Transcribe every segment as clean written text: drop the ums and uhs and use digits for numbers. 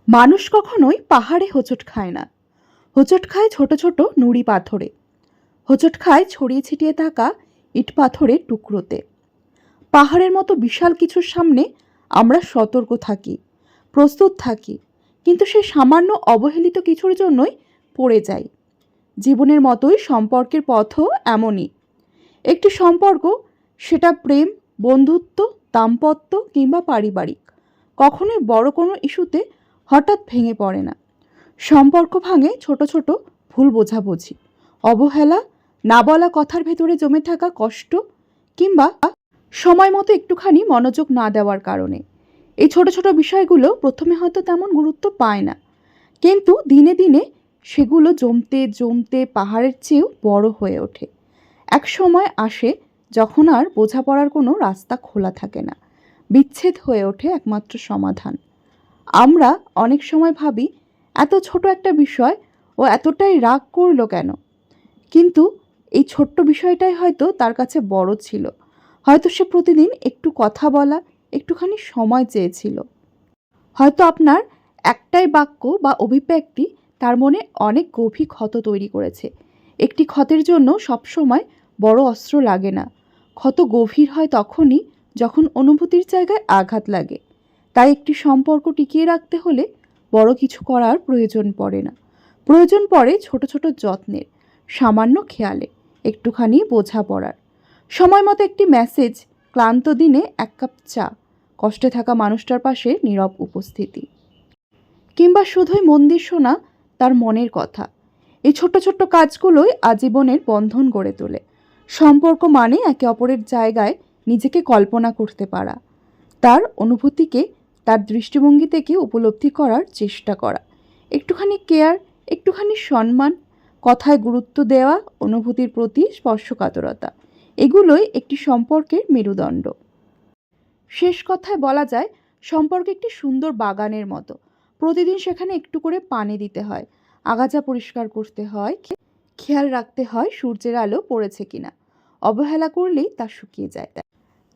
মানুষ কখনোই পাহাড়ে হোঁচট খায় না। হোঁচট খায় ছোট ছোট নুড়ি পাথরে। হোঁচট খায় ছড়িয়ে ছিটিয়ে থাকা ইট পাথরের টুকরোতে। পাহাড়ের মতো বিশাল কিছুর সামনে আমরা সতর্ক থাকি, প্রস্তুত থাকি, কিন্তু সেই সামান্য অবহেলিত কিছুর জন্যই পড়ে যাই। জীবনের মতোই সম্পর্কের পথও এমনই। একটি সম্পর্ক, সেটা প্রেম, বন্ধুত্ব, দাম্পত্য কিংবা পারিবারিক, কখনোই বড় কোনো ইস্যুতে হঠাৎ ভেঙে পড়ে না। সম্পর্ক ভাঙে ছোট ছোট ভুল বোঝাবুঝি, অবহেলা, না বলা কথার ভেতরে জমে থাকা কষ্ট, কিংবা সময় মতো একটুখানি মনোযোগ না দেওয়ার কারণে। এই ছোট ছোট বিষয়গুলো প্রথমে হয়তো তেমন গুরুত্ব পায় না, কিন্তু দিনে দিনে সেগুলো জমতে জমতে পাহাড়ের চেয়েও বড় হয়ে ওঠে। এক সময় আসে যখন আর বোঝাপড়ার কোনো রাস্তা খোলা থাকে না, বিচ্ছেদ হয়ে ওঠে একমাত্র সমাধান। আমরা অনেক সময় ভাবি, এত ছোট একটা বিষয় ও এতটাই রাগ করলো কেন? কিন্তু এই ছোট্ট বিষয়টাই হয়তো তার কাছে বড় ছিল। হয়তো সে প্রতিদিন একটু কথা বলা, একটুখানি সময় চেয়েছিল। হয়তো আপনার একটাই বাক্য বা অভিব্যক্তি তার মনে অনেক গভীর ক্ষত তৈরি করেছে। একটি ক্ষতের জন্য সবসময় বড় অস্ত্র লাগে না। ক্ষত গভীর হয় তখনই যখন অনুভূতির জায়গায় আঘাত লাগে। তাই একটি সম্পর্ক টিকিয়ে রাখতে হলে বড় কিছু করার প্রয়োজন পড়ে না। প্রয়োজন পড়ে ছোট ছোট যত্নের, সামান্য খেয়ালে, একটুখানি বোঝাপড়ার। সময় মতো একটি মেসেজ, ক্লান্ত দিনে এক কাপ চা, কষ্টে থাকা মানুষটার পাশে নীরব উপস্থিতি, কিংবা শুধুই মন দিয়ে শোনা তার মনের কথা। এই ছোট্ট ছোট্ট কাজগুলোই আজীবনের বন্ধন গড়ে তোলে। সম্পর্ক মানে একে অপরের জায়গায় নিজেকে কল্পনা করতে পারা, তার অনুভূতিকে তার দৃষ্টিভঙ্গি থেকে উপলব্ধি করার চেষ্টা করা। একটুখানি কেয়ার, একটুখানি সম্মান, কথায় গুরুত্ব দেওয়া, অনুভূতির প্রতি স্পর্শকাতরতা, এগুলোই একটি সম্পর্কের মেরুদণ্ড। শেষ কথায় বলা যায়, সম্পর্ক একটি সুন্দর বাগানের মতো। প্রতিদিন সেখানে একটু করে পানি দিতে হয়, আগাছা পরিষ্কার করতে হয়, খেয়াল রাখতে হয় সূর্যের আলো পড়েছে কিনা। অবহেলা করলেই তা শুকিয়ে যায়।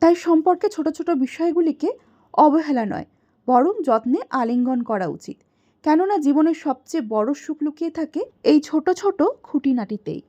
তাই সম্পর্কে ছোট ছোট বিষয়গুলিকে অবহেলা নয়, বরং যত্নে আলিঙ্গন করা উচিত। কেননা জীবনের সবচেয়ে বড় সুখ লুকিয়ে থাকে এই ছোট ছোট খুঁটিনাটিতেই।